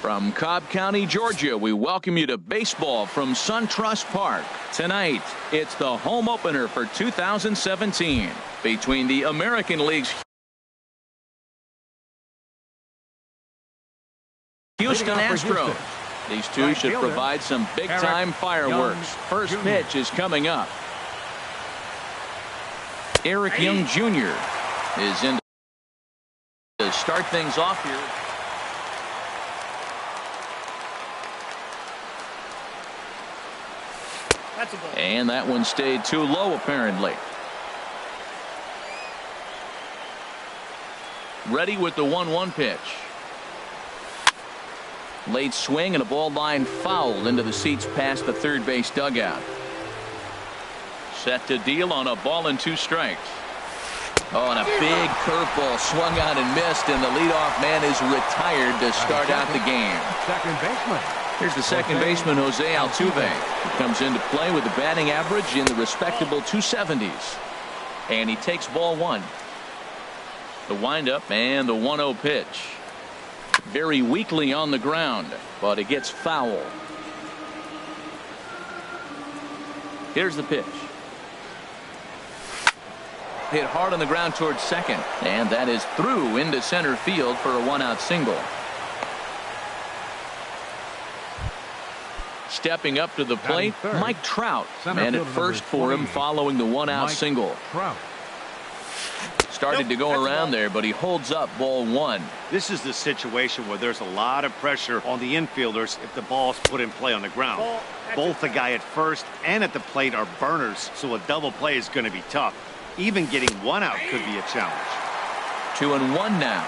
From Cobb County, Georgia, we welcome you to baseball from SunTrust Park. Tonight, it's the home opener for 2017 between the American League's Houston Astros. These two should provide some big-time fireworks. First pitch is coming up. Eric Young Jr. is in to start things off here. And that one stayed too low, apparently. Ready with the 1-1 pitch. Late swing and a ball line foul into the seats past the third base dugout. Set to deal on a ball and 2 strikes. Oh, and a big curveball swung out and missed, and the leadoff man is retired to start out the game. Second baseman. Here's the second baseman, Jose Altuve. He comes into play with a batting average in the respectable 270s. And he takes ball 1. The windup and the 1-0 pitch. Very weakly on the ground, but it gets foul. Here's the pitch. Hit hard on the ground towards second, and that is through into center field for a 1-out single. Stepping up to the plate, Mike Trout. Man at first for him following the 1-out single. Started to go around there, but he holds up ball 1. This is the situation where there's a lot of pressure on the infielders if the ball's put in play on the ground. Both the guy at first and at the plate are burners, so a double play is going to be tough. Even getting 1 out could be a challenge. 2-1 now.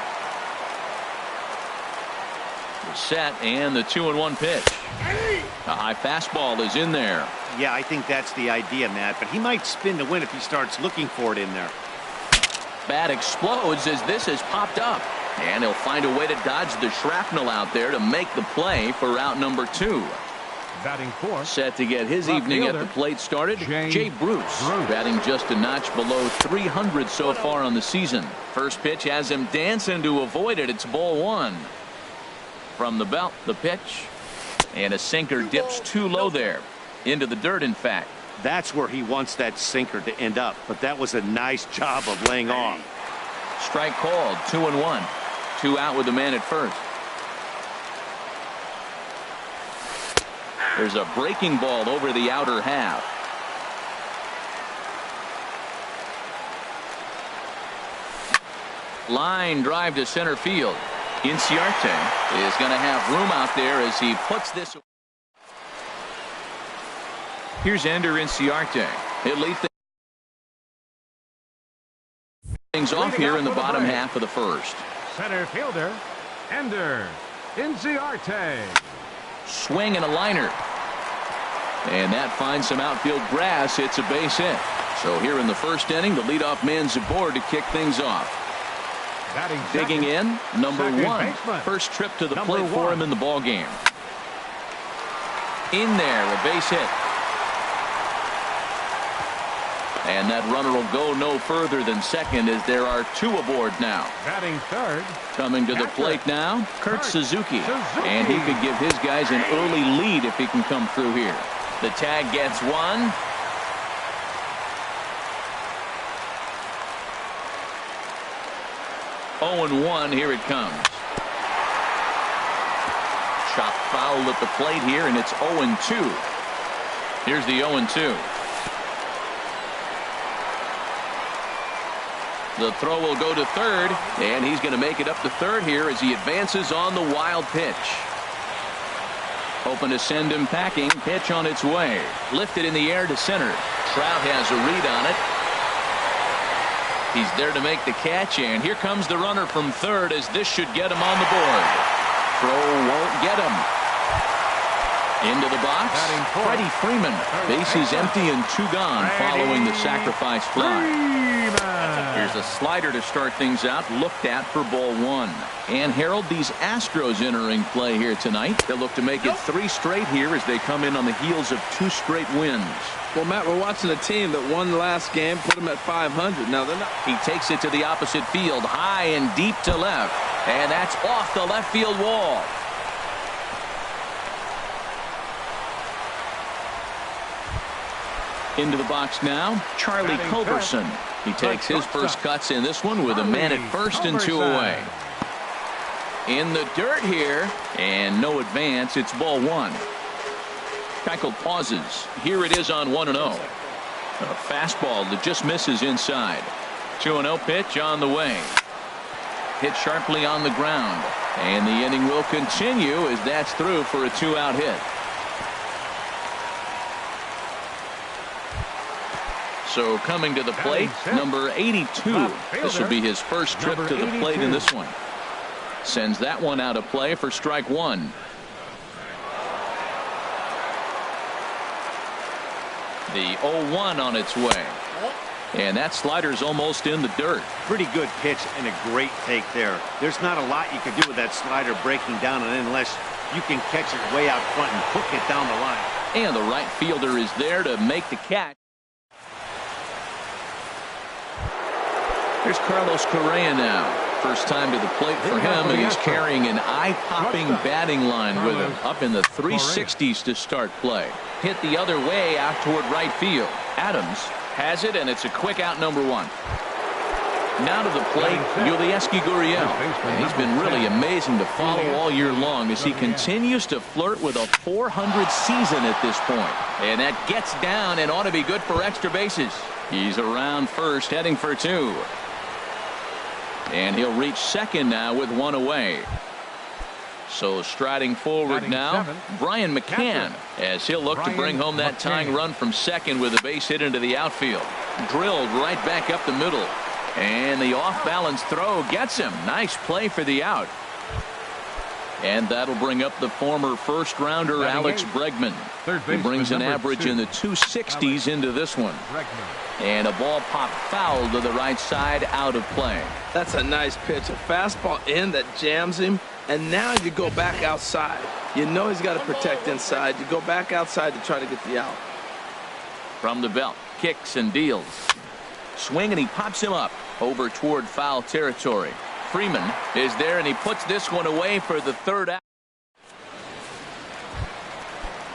The set and the 2-1 pitch. A high fastball is in there. Yeah, I think that's the idea, Matt, but he might spin to win if he starts looking for it in there. Bat explodes as this has popped up, and he'll find a way to dodge the shrapnel out there to make the play for out number 2. Batting fourth. Set to get his evening at the plate started, Jay Bruce. Batting just a notch below 300 so far on the season. First pitch has him dancing to avoid it. It's ball 1. From the belt, the pitch. And a sinker dips too low there. Into the dirt, in fact. That's where he wants that sinker to end up, but that was a nice job of laying off. Strike called, 2-1. 2 out with the man at first. There's a breaking ball over the outer half. Line drive to center field. Inciarte is going to have room out there as he puts this. Here's Ender Inciarte. He'll lead things off here in the bottom half of the first. Center fielder, Ender Inciarte. Swing and a liner. And that finds some outfield grass. It's a base hit. So here in the first inning, the leadoff man's aboard to kick things off. Digging in, number 1. First trip to the plate for him in the ball game. In there, a base hit. And that runner will go no further than second as there are 2 aboard now. Batting third. Coming to the plate now, Kurt Suzuki. And he could give his guys an early lead if he can come through here. The tag gets 1. Oh, and 1, here it comes. Chop foul at the plate here, and it's 0-2. Here's the 0-2. The throw will go to third, and he's going to make it up to third here as he advances on the wild pitch. Hoping to send him packing. Pitch on its way. Lifted in the air to center. Trout has a read on it. He's there to make the catch, and here comes the runner from third as this should get him on the board. Throw won't get him. Into the box, Freddie Freeman. Bases empty and 2 gone following the sacrifice fly. Here's a slider to start things out, looked at for ball 1. And Harold, these Astros entering play here tonight. They'll look to make it 3 straight here as they come in on the heels of 2 straight wins. Well, Matt, we're watching a team that won last game, put them at 500. Now they're not. He takes it to the opposite field, high and deep to left. And that's off the left field wall. Into the box now, Charlie Culberson. He takes his first cuts in this one with a man at first and 2 away. In the dirt here, and no advance. It's ball 1. Keuchel pauses. Here it is on 1-0. A fastball that just misses inside. 2-0 pitch on the way. Hit sharply on the ground. And the inning will continue as that's through for a 2-out hit. So coming to the plate, number 82. This will be his first trip to the plate in this one. Sends that one out of play for strike 1. The 0-1 on its way. And that slider's almost in the dirt. Pretty good pitch and a great take there. There's not a lot you can do with that slider breaking down, and unless you can catch it way out front and hook it down the line. And the right fielder is there to make the catch. Here's Carlos Correa now. First time to the plate for him, and he's carrying an eye-popping batting line with him. Up in the 360s to start play. Hit the other way out toward right field. Adams has it, and it's a quick out, number 1. Now to the plate, Yulieski Gurriel. And he's been really amazing to follow all year long as he continues to flirt with a 400 season at this point. And that gets down and ought to be good for extra bases. He's around first, heading for 2. And he'll reach second now with 1 away. So striding forward now, Brian McCann, as he'll look to bring home that tying run from second with a base hit into the outfield. Drilled right back up the middle. And the off-balance throw gets him. Nice play for the out. And that'll bring up the former first-rounder Alex Bregman. He brings an average in the 260s into this one. And a ball popped foul to the right side, out of play. That's a nice pitch. A fastball in that jams him. And now you go back outside. You know he's got to protect inside. You go back outside to try to get the out. From the belt, kicks and deals. Swing, and he pops him up over toward foul territory. Freeman is there, and he puts this one away for the 3rd out.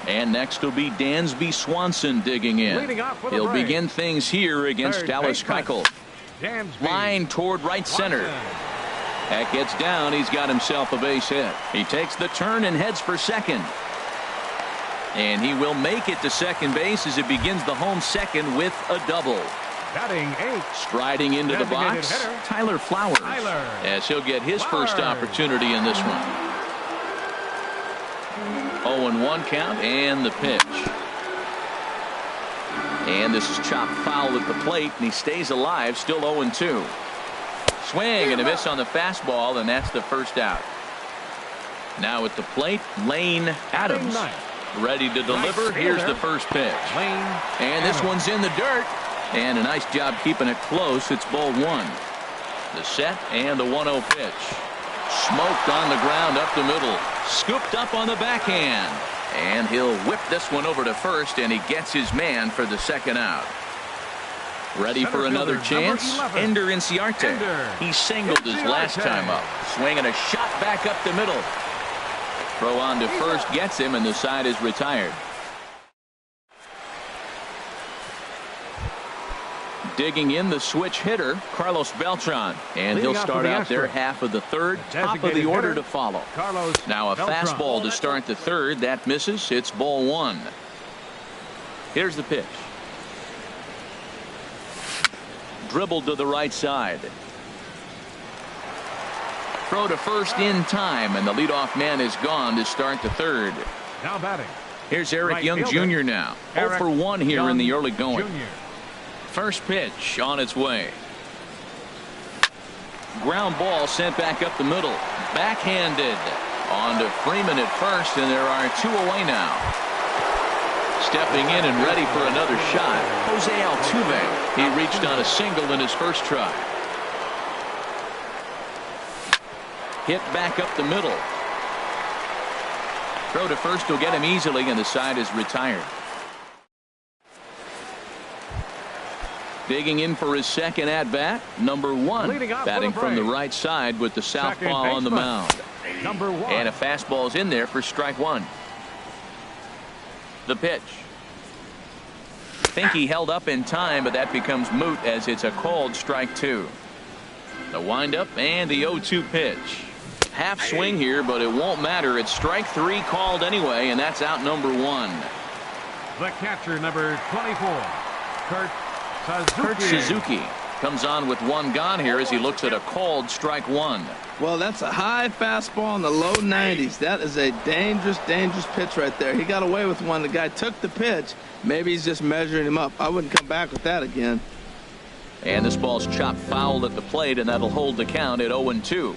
And next will be Dansby Swanson digging in. He'll begin things here against Dallas Keuchel. Line toward right center. That gets down. He's got himself a base hit. He takes the turn and heads for second. And he will make it to second base as it begins the home second with a double. Batting 8. Striding into the box, Tyler Flowers, as he'll get his first opportunity in this one. 0-1 count, and the pitch. And this is chopped foul at the plate, and he stays alive, still 0-2. Swing and a miss on the fastball, and that's the first out. Now at the plate, Lane Adams, ready to deliver. Here's the first pitch. And this one's in the dirt. And a nice job keeping it close. It's ball 1. The set and the 1-0 pitch. Smoked on the ground up the middle. Scooped up on the backhand. And he'll whip this one over to first, and he gets his man for the second out. Ready for another chance? Ender Inciarte. He singled his last time up. Swinging a shot back up the middle. Throw on to first gets him, and the side is retired. Digging in the switch hitter, Carlos Beltran. And he'll start out there half of the 3rd, top of the order to follow. Now a fastball to start the 3rd. That misses. It's ball 1. Here's the pitch. Dribbled to the right side. Throw to first in time, and the leadoff man is gone to start the 3rd. Now batting. Here's Eric Young Jr. now. 0 for 1 here in the early going. First pitch on its way. Ground ball sent back up the middle. Backhanded. On to Freeman at first, and there are 2 away now. Stepping in and ready for another shot, Jose Altuve. He reached on a single in his first try. Hit back up the middle. Throw to first will get him easily, and the side is retired. Digging in for his second at-bat, number 1. Batting from the right side with the southpaw on the mound. And a fastball's in there for strike 1. The pitch. Think he held up in time, but that becomes moot as it's a called strike 2. The windup and the 0-2 pitch. Half swing here, but it won't matter. It's strike 3 called anyway, and that's out number 1. The catcher, number 24, Kurt Suzuki comes on with 1 gone here as he looks at a called strike 1. Well, that's a high fastball in the low 90s. That is a dangerous, dangerous pitch right there. He got away with one. The guy took the pitch. Maybe he's just measuring him up. I wouldn't come back with that again. And this ball's chopped foul at the plate, and that'll hold the count at 0-2.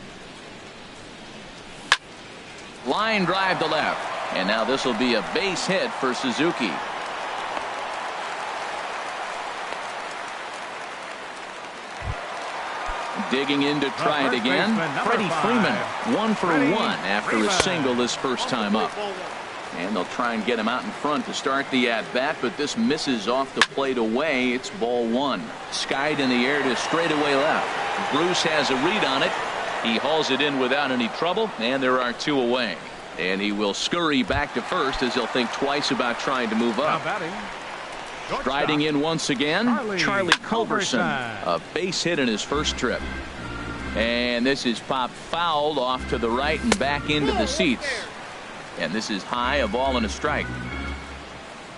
Line drive to left. And now this will be a base hit for Suzuki. Digging in to try it again. Freddie Freeman, 1 for 1 after a single this first time up. And they'll try and get him out in front to start the at-bat, but this misses off the plate away. It's ball 1. Skied in the air to straightaway left. Bruce has a read on it. He hauls it in without any trouble, and there are 2 away. And he will scurry back to first as he'll think twice about trying to move up. Striding in once again, Charlie Culberson. A base hit in his first trip. And this is popped fouled off to the right and back into the seats. And this is high, a ball and a strike.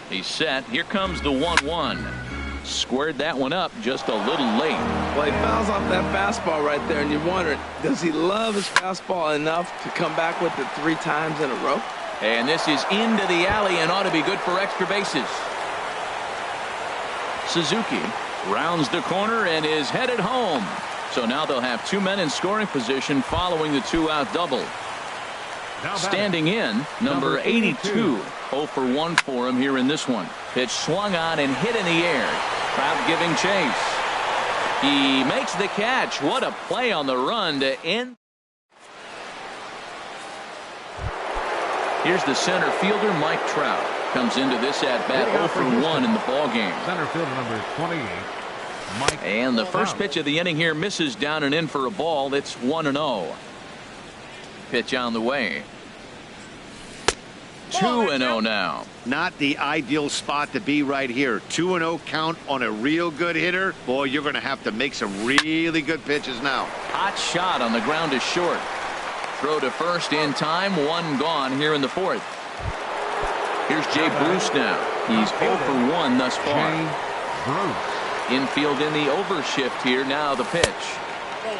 He's set. Here comes the 1-1. Squared that one up just a little late. Well, he fouls off that fastball right there, and you're wondering, does he love his fastball enough to come back with it 3 times in a row? And this is into the alley and ought to be good for extra bases. Suzuki rounds the corner and is headed home. So now they'll have 2 men in scoring position following the 2-out double. Standing in, number 82. 0 for 1 for him here in this one. Pitch swung on and hit in the air. Crowd giving chase. He makes the catch. What a play on the run to end. Here's the center fielder, Mike Trout. Comes into this at-bat 0 for 1 in the ballgame. Center fielder number 28, Mike. And the first pitch of the inning here misses down and in for a ball. It's 1-0. Pitch on the way. 2-0 now. Not the ideal spot to be right here. 2-0 count on a real good hitter. Boy, you're going to have to make some really good pitches now. Hot shot on the ground is short. Throw to first in time. 1 gone here in the 4th. Here's Jay Bruce now. He's 0 for 1 thus far. Infield in the overshift here. Now the pitch.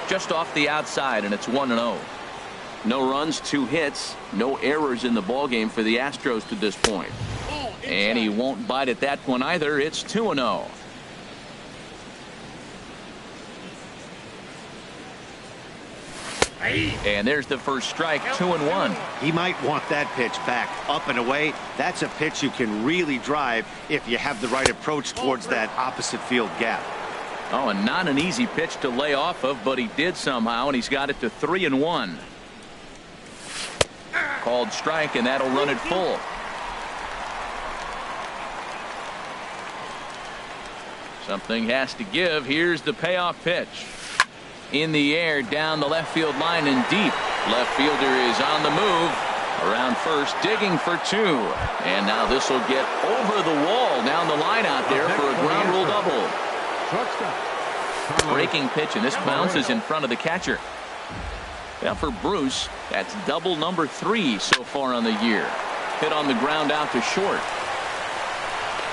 Just off the outside, and it's 1-0. No runs, 2 hits, no errors in the ballgame for the Astros to this point. And he won't bite at that one either. It's 2-0. And there's the first strike, 2-1. He might want that pitch back up and away. That's a pitch you can really drive if you have the right approach towards that opposite field gap. Oh, and not an easy pitch to lay off of, but he did somehow, and he's got it to 3-1. Called strike, and that'll run it full. Something has to give. Here's the payoff pitch. In the air, down the left field line and deep. Left fielder is on the move. Around first, digging for 2. And now this will get over the wall down the line out there for a ground rule double. Breaking pitch, and this bounces in front of the catcher. Now for Bruce, that's double number 3 so far on the year. Hit on the ground out to short.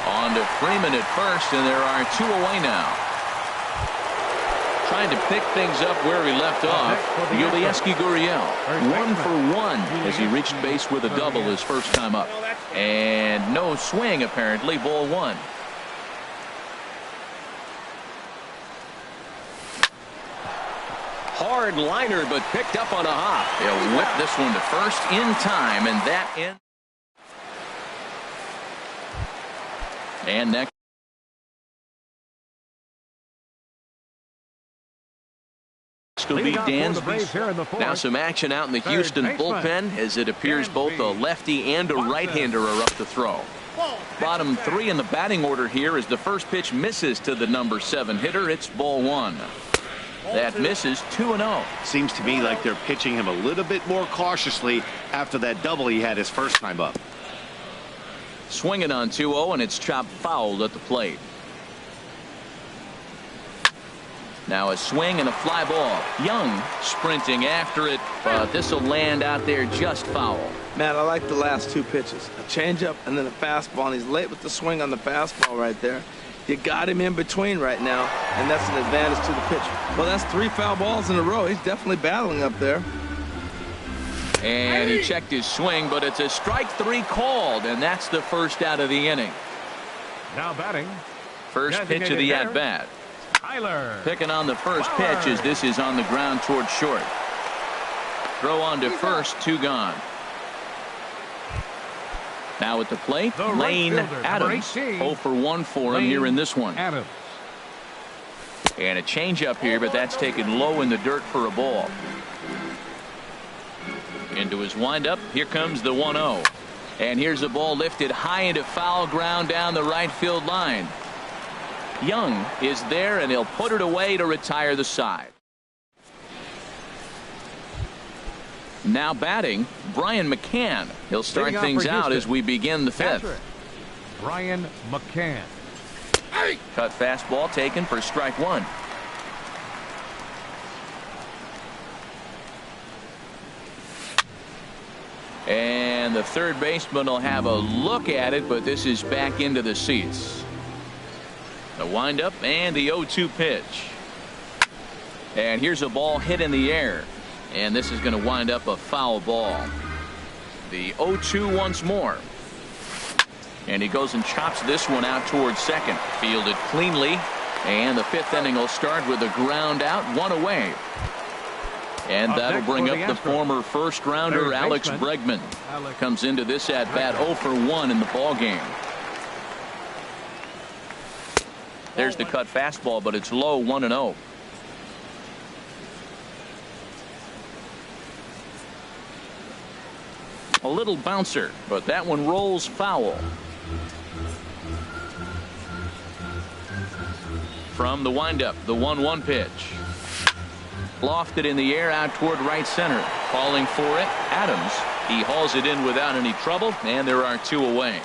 On to Freeman at first, and there are 2 away now. Trying to pick things up where he left off. Yulieski Gurriel, 1 for 1 as he reached base with a double his first time up. And no swing apparently, ball 1. Hard liner, but picked up on a hop. He'll whip this one to first in time, and that ends. And next. Will be Dansby. Now some action out in the Houston bullpen as it appears both a lefty and a right-hander are up to throw. Bottom 3 in the batting order here as the first pitch misses to the number 7 hitter. It's ball 1. That misses, 2-0. Seems to me like they're pitching him a little bit more cautiously after that double he had his first time up. Swinging on 2-0, and it's chopped foul at the plate. Now a swing and a fly ball. Young sprinting after it, but this will land out there just foul. Man, I like the last two pitches. A changeup and then a fastball, and he's late with the swing on the fastball right there. You got him in between right now, and that's an advantage to the pitcher. Well, that's 3 foul balls in a row. He's definitely battling up there. And he checked his swing, but it's a strike 3 called, and that's the first out of the inning. Now batting. First pitch of the at-bat. Tyler. Picking on the first pitch as this is on the ground towards short. Throw on to first, 2 gone. Now at the plate, The Lane right fielder, Adams. 0 for 1 for him here in this one. Adams. And a changeup here, but that's taken low in the dirt for a ball. Into his windup, here comes the 1-0. And here's the ball lifted high into foul ground down the right field line. Young is there, and he'll put it away to retire the side. Now batting, Brian McCann. He'll start things out as we begin the 5th. Brian McCann. Cut fastball taken for strike 1. And the third baseman will have a look at it, but this is back into the seats. The windup and the 0-2 pitch. And here's a ball hit in the air. And this is going to wind up a foul ball. The 0-2 once more. And he goes and chops this one out towards second. Fielded cleanly. And the 5th inning will start with a ground out, 1 away. And that'll bring up the former first-rounder Alex Bregman. Comes into this at-bat 0 for 1 in the ballgame. There's the cut fastball, but it's low, 1-0. A little bouncer, but that one rolls foul. From the windup, the 1-1 pitch. Lofted in the air out toward right center. Calling for it, Adams. He hauls it in without any trouble, and there are 2 away.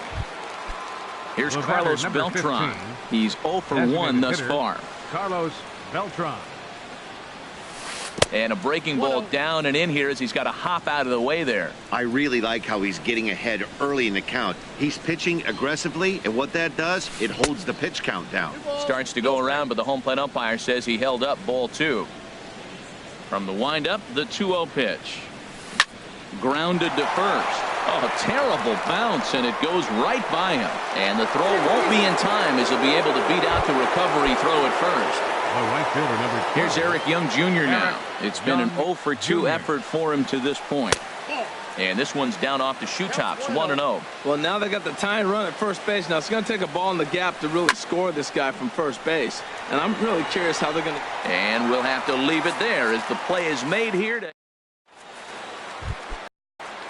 Here's Carlos Beltran. 15, He's 0 for 1 thus far. Carlos Beltran. And a breaking ball down and in here as he's got to hop out of the way there. I really like how he's getting ahead early in the count. He's pitching aggressively, and what that does, it holds the pitch count down. Starts to go around, but the home plate umpire says he held up, ball 2. From the windup, the 2-0 pitch. Grounded to first. Oh, a terrible bounce, and it goes right by him. And the throw won't be in time as he'll be able to beat out the recovery throw at first. Right fielder, number 12. Here's Eric Young Jr. now. It's been an 0 for 2 effort for him to this point. And this one's down off the shoe tops, 1-0. Well, now they got the tying run at first base. Now it's going to take a ball in the gap to really score this guy from first base. And I'm really curious how they're going to. And we'll have to leave it there as the play is made here.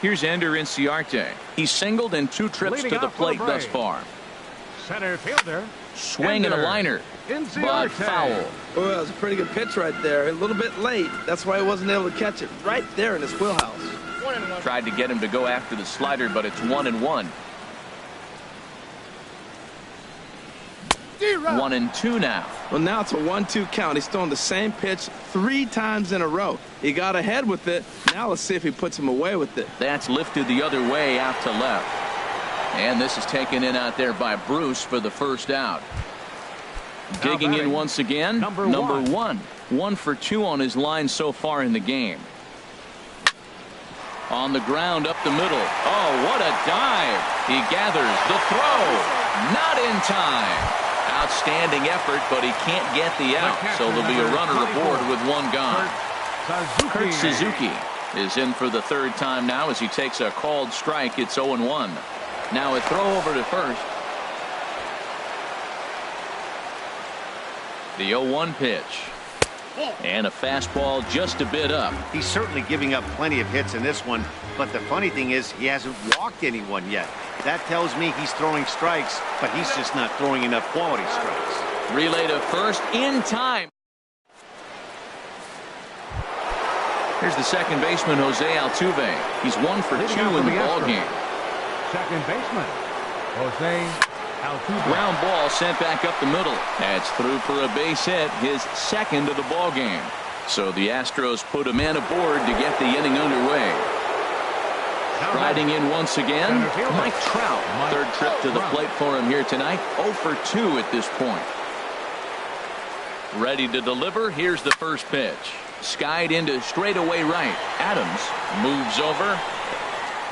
Here's Ender Inciarte. He's singled in 2 trips to the plate thus far. Center fielder. Swing and a liner, but foul. Oh, that was a pretty good pitch right there. A little bit late. That's why he wasn't able to catch it right there in his wheelhouse. Tried to get him to go after the slider, but it's 1-1. 1-2 now. Well, now it's a 1-2 count. He's throwing the same pitch 3 times in a row. He got ahead with it. Now let's see if he puts him away with it. That's lifted the other way out to left. And this is taken in out there by Bruce for the first out. Digging in once again, number 1. 1 for 2 on his line so far in the game. On the ground up the middle. Oh, what a dive. He gathers the throw. Not in time. Outstanding effort, but he can't get the out. So there'll be a runner aboard with 1 gone. Kurt Suzuki is in for the 3rd time now as he takes a called strike. It's 0-1. Now a throw over to first. The 0-1 pitch. And a fastball just a bit up. He's certainly giving up plenty of hits in this one, but the funny thing is he hasn't walked anyone yet. That tells me he's throwing strikes, but he's just not throwing enough quality strikes. Relay to first in time. Here's the second baseman, Jose Altuve. He's 1 for 2 in the ballgame. Second baseman, Jose Altuve. Ground ball sent back up the middle. That's through for a base hit, his second of the ball game. So the Astros put a man aboard to get the inning underway. Riding in once again, Mike Trout. Third trip to the plate for him here tonight. 0 for 2 at this point. Ready to deliver. Here's the first pitch. Skied into straightaway right. Adams moves over,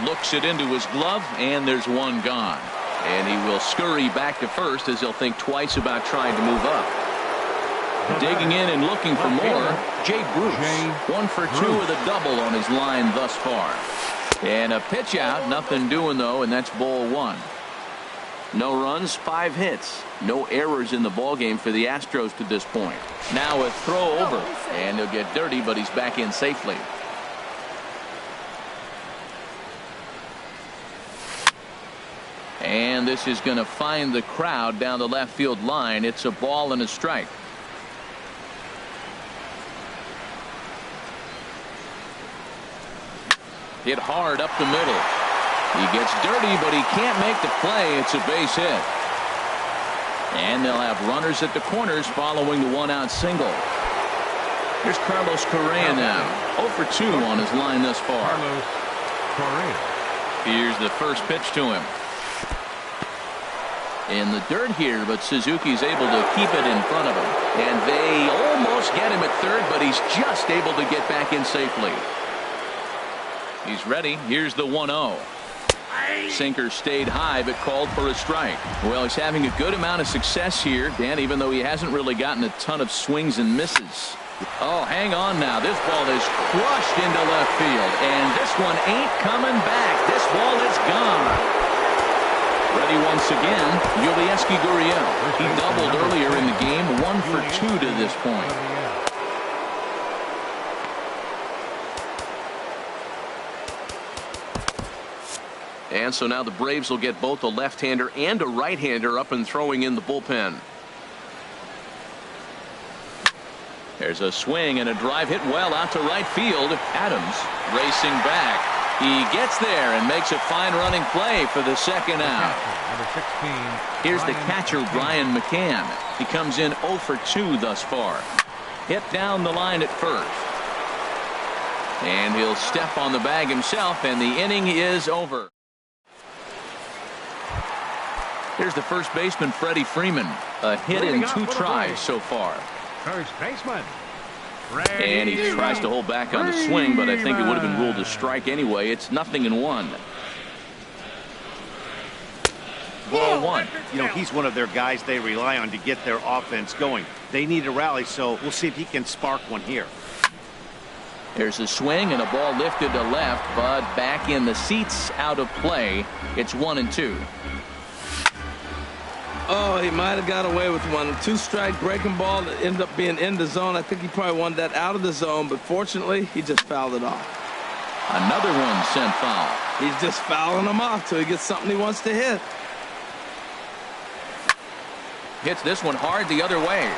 looks it into his glove, and there's one gone. And he will scurry back to first as he'll think twice about trying to move up. Digging in and looking for more, Jay Bruce. 1 for 2 with a double on his line thus far. And a pitch out, nothing doing though, and that's ball 1. No runs, 5 hits. No errors in the ballgame for the Astros to this point. Now a throw over, and he'll get dirty, but he's back in safely. And this is going to find the crowd down the left field line. It's a ball and a strike. Hit hard up the middle. He gets dirty, but he can't make the play. It's a base hit. And they'll have runners at the corners following the 1-out single. Here's Carlos Correa now. 0 for 2 on his line thus far. Carlos Correa. Here's the first pitch to him. In the dirt here, but Suzuki's able to keep it in front of him. And they almost get him at third, but he's just able to get back in safely. He's ready. Here's the 1-0. Sinker stayed high, but called for a strike. Well, he's having a good amount of success here, Dan, even though he hasn't really gotten a ton of swings and misses. Oh, hang on now. This ball is crushed into left field, and this one ain't coming back. This ball is gone. Ready once again, Yulieski Gurriel. He doubled earlier in the game, 1 for 2 to this point. And so now the Braves will get both a left-hander and a right-hander up and throwing in the bullpen. There's a swing and a drive hit well out to right field. Adams racing back. He gets there and makes a fine running play for the second out. Number 16. Here's the catcher, Brian McCann. He comes in 0 for 2 thus far. Hit down the line at first. And he'll step on the bag himself, and the inning is over. Here's the first baseman, Freddie Freeman. A hit in 2 tries so far. First baseman. And he tries to hold back on the swing, but I think it would have been ruled a strike anyway. It's 0-1. Ball 1. You know, he's one of their guys they rely on to get their offense going. They need a rally, so we'll see if he can spark one here. There's a swing and a ball lifted to left, but back in the seats, out of play. It's 1-2. Oh, he might have got away with one. 2-strike breaking ball that ended up being in the zone. I think he probably wanted that out of the zone, but fortunately, he just fouled it off. Another one sent foul. He's just fouling them off till he gets something he wants to hit. Hits this one hard the other way.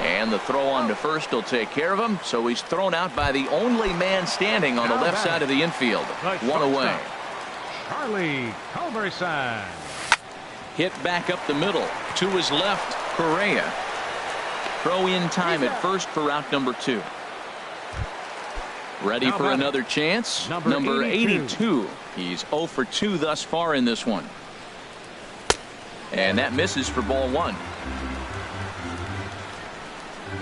And the throw on to first will take care of him, so he's thrown out by the only man standing on the left side of the infield. 1 away. Charlie Culberson. Hit back up the middle. To his left, Correa. Throw in time at first for out number 2. Ready for another chance. Number 82. He's 0 for 2 thus far in this one. And that misses for ball 1.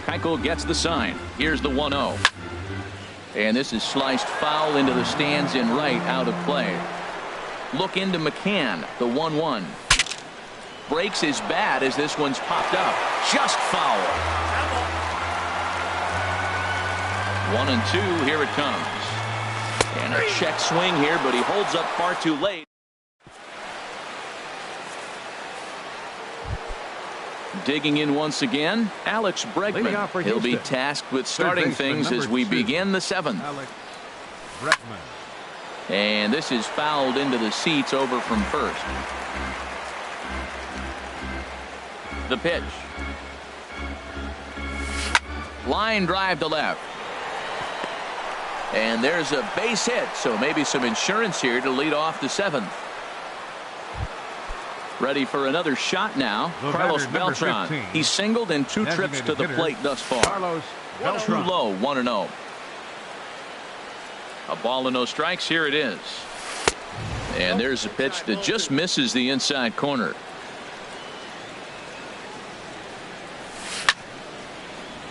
Keuchel gets the sign. Here's the 1-0. And this is sliced foul into the stands in right, out of play. Look into McCann, the 1-1. Breaks his bat as this one's popped up. Just foul. 1-2, here it comes. And a check swing here, but he holds up far too late. Digging in once again, Alex Bregman. He'll be tasked with starting things as we begin the 7th. Alex Bregman. And this is fouled into the seats over from first. The pitch. Line drive to left. And there's a base hit, so maybe some insurance here to lead off the 7th. Ready for another shot now. Carlos Beltran. He's singled in 2 trips to the plate thus far. Carlos Too low, 1-0. A ball and no strikes. Here it is. And there's a pitch that just misses the inside corner.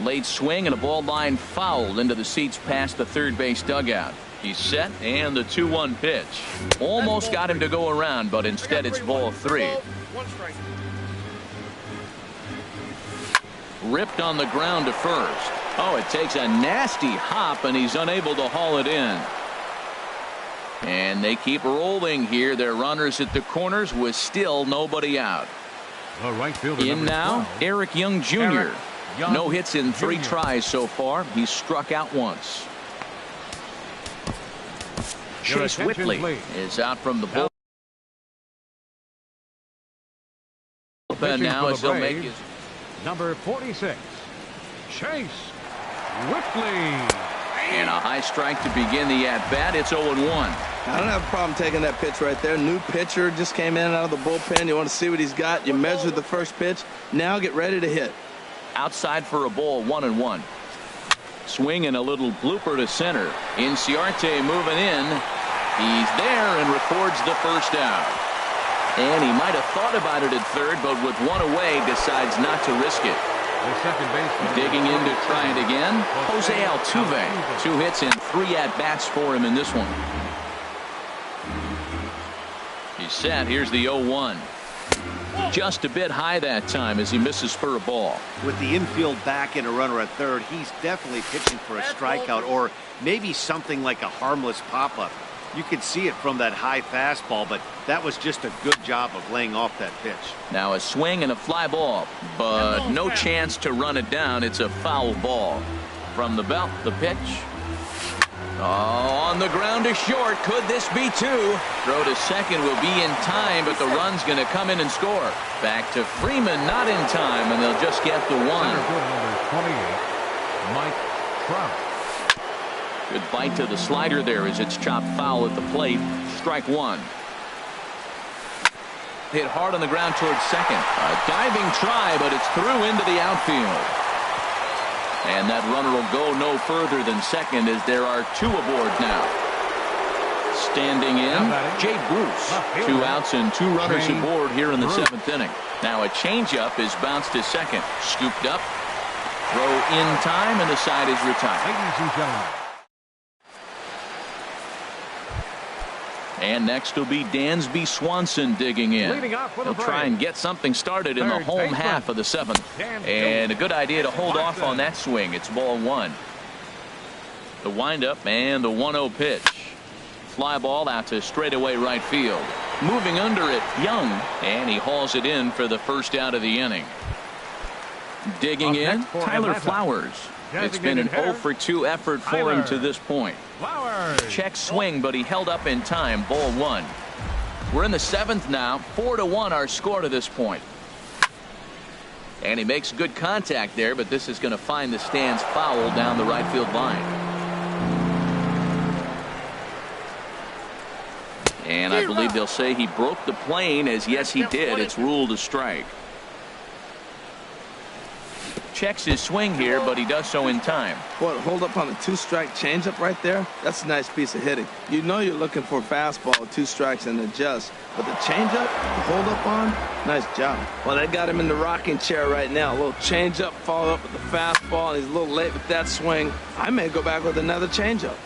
Late swing and a ball line fouled into the seats past the third base dugout. He's set, and the 2-1 pitch. Almost got him to go around, but instead it's ball 3. Ripped on the ground to first. Oh, it takes a nasty hop, and he's unable to haul it in. And they keep rolling here. Their runners at the corners with still nobody out. The right fielder, in now, 12. Eric Young Jr. No hits in 3 tries so far. He's struck out once. Chase Whitley is out from the bullpen now as he'll make his number 46, Chase Whitley. And a high strike to begin the at-bat. It's 0-1. I don't have a problem taking that pitch right there. New pitcher just came in out of the bullpen. You want to see what he's got. You measure the first pitch. Now get ready to hit. Outside for a ball, 1-1. Swing and a little blooper to center. Inciarte moving in. He's there and records the first out. And he might have thought about it at third, but with 1 away, decides not to risk it. Digging in to try it again, Jose Altuve. 2 hits and 3 at-bats for him in this one. He's set. Here's the 0-1. Just a bit high that time as he misses for a ball. With the infield back and a runner at third, he's definitely pitching for a strikeout or maybe something like a harmless pop-up. You could see it from that high fastball, but that was just a good job of laying off that pitch. Now a swing and a fly ball, but no chance to run it down. It's a foul ball. From the belt, the pitch. Oh, on the ground to short. Could this be 2? Throw to second will be in time, but the run's going to come in and score. Back to Freeman, not in time, and they'll just get the 1. Number 28, Mike Trout. Good bite to the slider there as it's chopped foul at the plate. Strike 1. Hit hard on the ground towards second. A diving try, but it's through into the outfield. And that runner will go no further than second as there are 2 aboard now. Standing in, Jay Bruce. 2 outs and 2 runners aboard here in the 7th inning. Now a changeup is bounced to second. Scooped up. Throw in time, and the side is retired. Ladies and gentlemen. And next will be Dansby Swanson digging in. He'll try and get something started in the home half of the 7th. And a good idea to hold off on that swing. It's ball 1. The windup and the 1-0 pitch. Fly ball out to straightaway right field. Moving under it, Young. And he hauls it in for the first out of the inning. Digging in, Tyler Flowers. It's been an 0-for-2 effort for him to this point. Check swing, but he held up in time. Ball 1. We're in the 7th now. 4-1 our score to this point. And he makes good contact there, but this is going to find the stands foul down the right field line. And I believe they'll say he broke the plane, as yes he did. It's ruled a strike. Checks his swing here, but he does so in time. Boy, hold up on a 2-strike changeup right there. That's a nice piece of hitting. You know you're looking for a fastball with 2 strikes and adjust. But the changeup, the hold up on, nice job. Well, they got him in the rocking chair right now. A little changeup, follow up with the fastball, and he's a little late with that swing. I may go back with another changeup.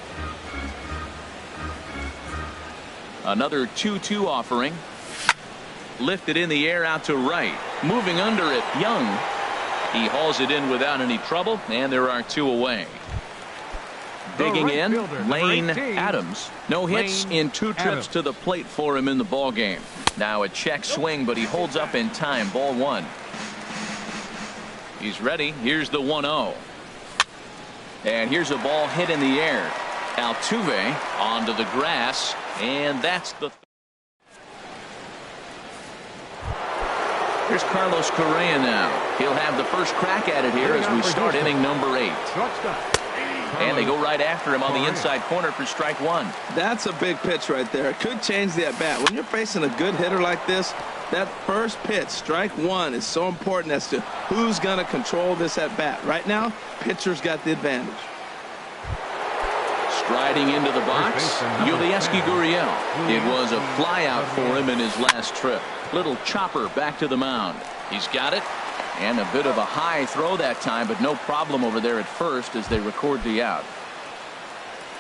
Another 2-2 offering. Lifted in the air out to right. Moving under it, Young. He hauls it in without any trouble, and there are 2 away. Digging in, Lane Adams. No hits in 2 trips to the plate for him in the ball game. Now a check swing, but he holds up in time. Ball 1. He's ready. Here's the 1-0. And here's a ball hit in the air. Altuve onto the grass, and that's the... Here's Carlos Correa now. He'll have the first crack at it here as we start inning number 8. And they go right after him on the inside corner for strike one. That's a big pitch right there. It could change the at-bat. When you're facing a good hitter like this, that first pitch, strike one, is so important as to who's going to control this at-bat. Right now, pitcher's got the advantage. Striding into the box, Yulieski Gurriel. It was a flyout for him in his last trip. Little chopper back to the mound. He's got it. And a bit of a high throw that time, but no problem over there at first as they record the out.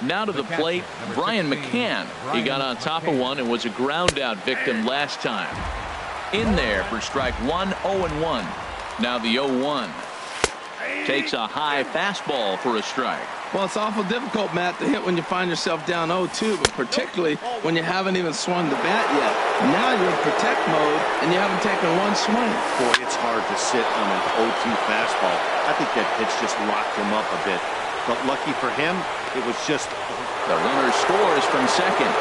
Now to the plate, Brian McCann. He got on top of one and was a ground out victim last time. In there for strike one, 0-1. Now the 0-1. Takes a high fastball for a strike. Well, it's awful difficult, Matt, to hit when you find yourself down 0-2, but particularly when you haven't even swung the bat yet. Now you're in protect mode, and you haven't taken one swing. Boy, it's hard to sit on an 0-2 fastball. I think that pitch just rocked him up a bit. But lucky for him, it was just... The runner scores from second.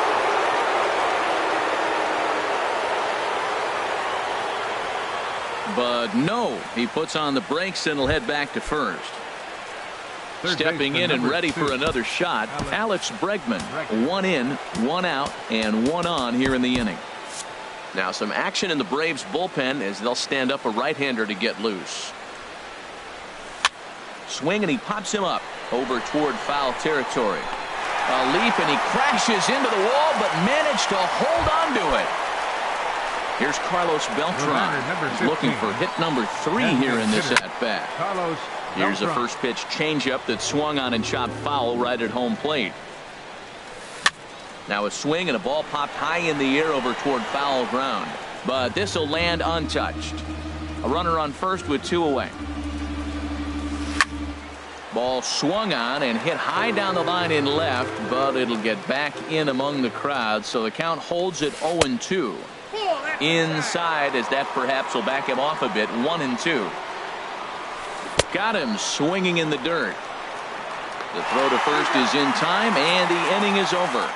But no, he puts on the brakes and will head back to first. Stepping in and ready for another shot, Alex Bregman. 1 in, 1 out, and 1 on here in the inning. Now some action in the Braves bullpen as they'll stand up a right-hander to get loose. Swing and he pops him up over toward foul territory. A leap and he crashes into the wall but managed to hold on to it. Here's Carlos Beltran. He's looking for hit number 3 here in this at-bat. Here's a first pitch changeup that swung on and chopped foul right at home plate. Now a swing and a ball popped high in the air over toward foul ground. But this will land untouched. A runner on first with 2 away. Ball swung on and hit high down the line in left, but it'll get back in among the crowd, so the count holds at 0-2. Inside, as that perhaps will back him off a bit. 1-2. Got him swinging in the dirt. The throw to first is in time, and the inning is over.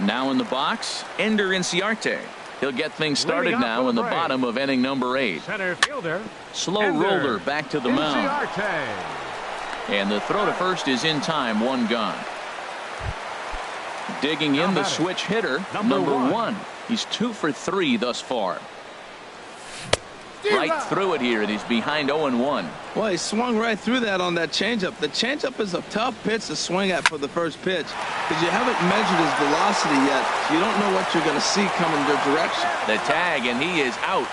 Now in the box, Ender Inciarte. He'll get things started now in the bottom of inning number 8. Center fielder. Slow roller back to the mound. And the throw to first is in time. 1 gone. Digging in the switch hitter, number 1. He's 2 for 3 thus far. Right through it here, and he's behind 0-1. Well, he swung right through that on that changeup. The changeup is a tough pitch to swing at for the first pitch because you haven't measured his velocity yet. You don't know what you're going to see coming your direction. The tag, and he is out.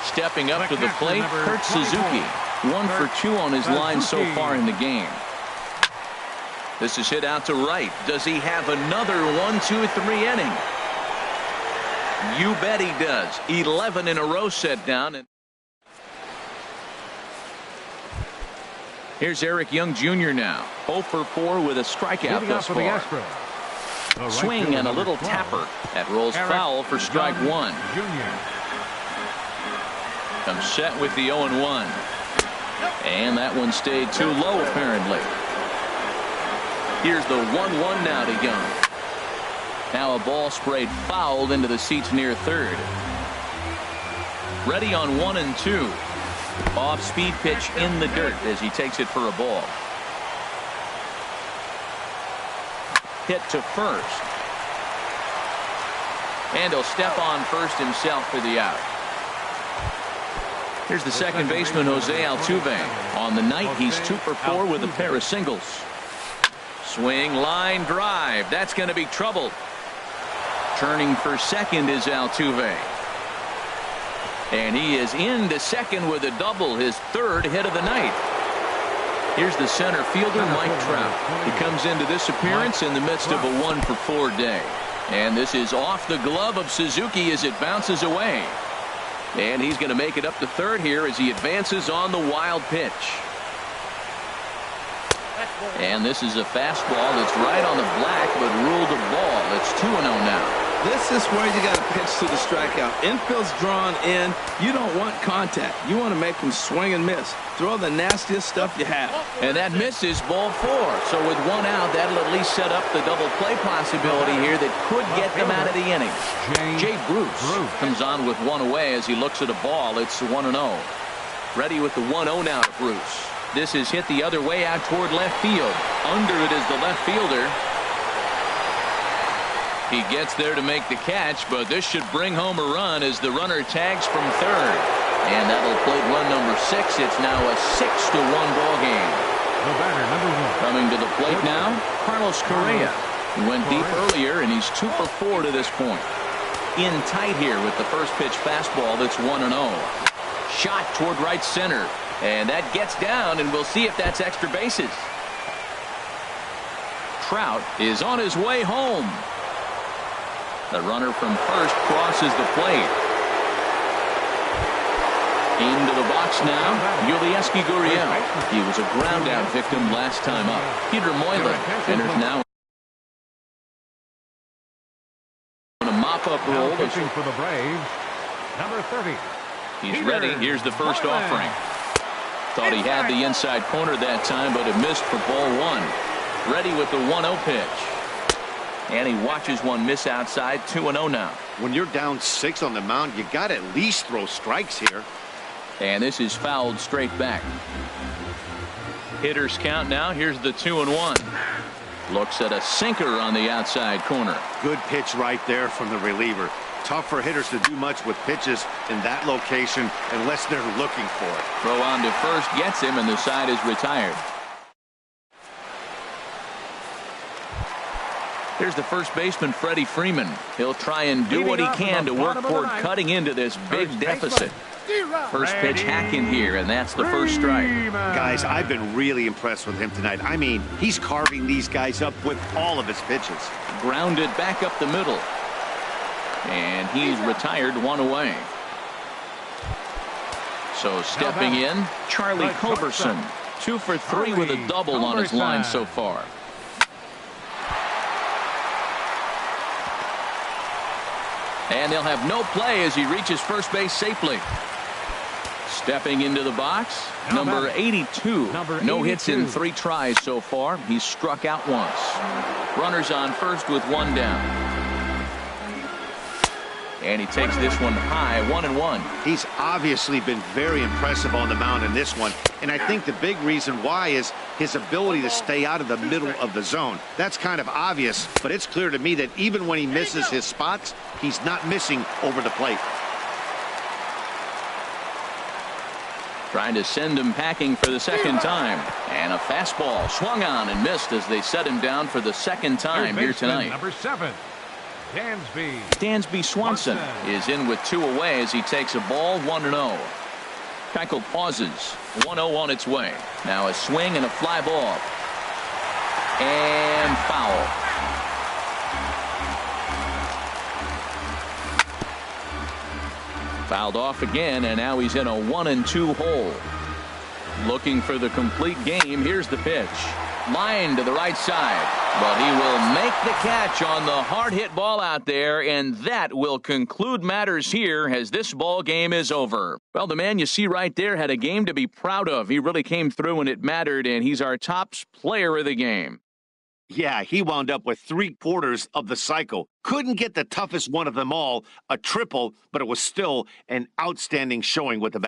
Stepping up to the plate, Kurt Suzuki. 1 for 2 on his line so far in the game. This is hit out to right. Does he have another 1-2-3 inning? You bet he does. 11 in a row set down. And here's Eric Young Jr. now. 0 for 4 with a strikeout thus far. Swing and a little tapper. That rolls foul for strike 1. Comes set with the 0-1. And that one stayed too low apparently. Here's the 1-1 now to Young. Now a ball sprayed fouled into the seats near third. Ready on 1-2. Off-speed pitch in the dirt as he takes it for a ball. Hit to first. And he'll step on first himself for the out. Here's the second baseman, Jose Altuve. On the night, he's 2 for 4 with a pair of singles. Swing, line drive. That's going to be trouble. Turning for second is Altuve. And he is into second with a double, his 3rd hit of the night. Here's the center fielder, Mike Trout. He comes into this appearance in the midst of a 1 for 4 day. And this is off the glove of Suzuki as it bounces away. And he's going to make it up to third here as he advances on the wild pitch. And this is a fastball that's right on the black, but ruled a ball. It's 2-0 now. This is where you got to pitch to the strikeout. Infield's drawn in. You don't want contact. You want to make him swing and miss. Throw the nastiest stuff you have. And that misses ball 4. So with 1 out, that'll at least set up the double play possibility here that could get them out of the inning. Jay Bruce comes on with 1 away as he looks at a ball. It's 1-0. Ready with the 1-0 now to Bruce. This is hit the other way out toward left field. Under it is the left fielder. He gets there to make the catch, but this should bring home a run as the runner tags from third. And that'll plate run number 6. It's now a 6-1 ball game. The batter, number 1. Coming to the plate now, Carlos Correa. He went deep earlier, and he's 2 for 4 to this point. In tight here with the first pitch fastball that's 1-0. Shot toward right center. And that gets down, and we'll see if that's extra bases. Trout is on his way home. The runner from first crosses the plate. Into the box now, Yulieski Gurriel. He was a ground-out victim last time up. Peter Moylan enters now in a mop-up role. Pitching for the Braves, number 30. He's ready. Here's the first offering. Thought he had the inside corner that time, but it missed for ball 1. Ready with the 1-0 pitch. And he watches one miss outside. 2-0 now. When you're down 6 on the mound, you got to at least throw strikes here. And this is fouled straight back. Hitters count now. Here's the 2-1. Looks at a sinker on the outside corner. Good pitch right there from the reliever. Tough for hitters to do much with pitches in that location unless they're looking for it. Throw on to first gets him, and the side is retired. There's the first baseman, Freddie Freeman. He'll try and do what he can to work toward cutting into this big deficit. First pitch hack in here, and that's the first strike. Guys, I've been really impressed with him tonight. I mean, he's carving these guys up with all of his pitches. Grounded back up the middle. And he's retired, 1 away. So stepping in, Charlie Culberson. 2 for 3 with a double on his line so far. And they'll have no play as he reaches first base safely. Stepping into the box, number 82. No hits in 3 tries so far. He's struck out once. Runners on first with 1 down. And he takes this one high, 1-1. He's obviously been very impressive on the mound in this one. And I think the big reason why is his ability to stay out of the middle of the zone. That's kind of obvious, but it's clear to me that even when he misses his spots, he's not missing over the plate. Trying to send him packing for the second time. And a fastball swung on and missed as they set him down for the second time here tonight. Number 7. Dansby Swanson is in with 2 away as he takes a ball, 1-0. Keuchel pauses. 1-0 on its way. Now a swing and a fly ball. And foul. Fouled off again, and now he's in a 1-2 hole. Looking for the complete game. Here's the pitch. Line to the right side. But he will make the catch on the hard hit ball out there, and that will conclude matters here as this ball game is over. Well, the man you see right there had a game to be proud of. He really came through when it mattered, and he's our top player of the game. Yeah, he wound up with 3/4 of the cycle. Couldn't get the toughest one of them all, a triple, but it was still an outstanding showing with the bat.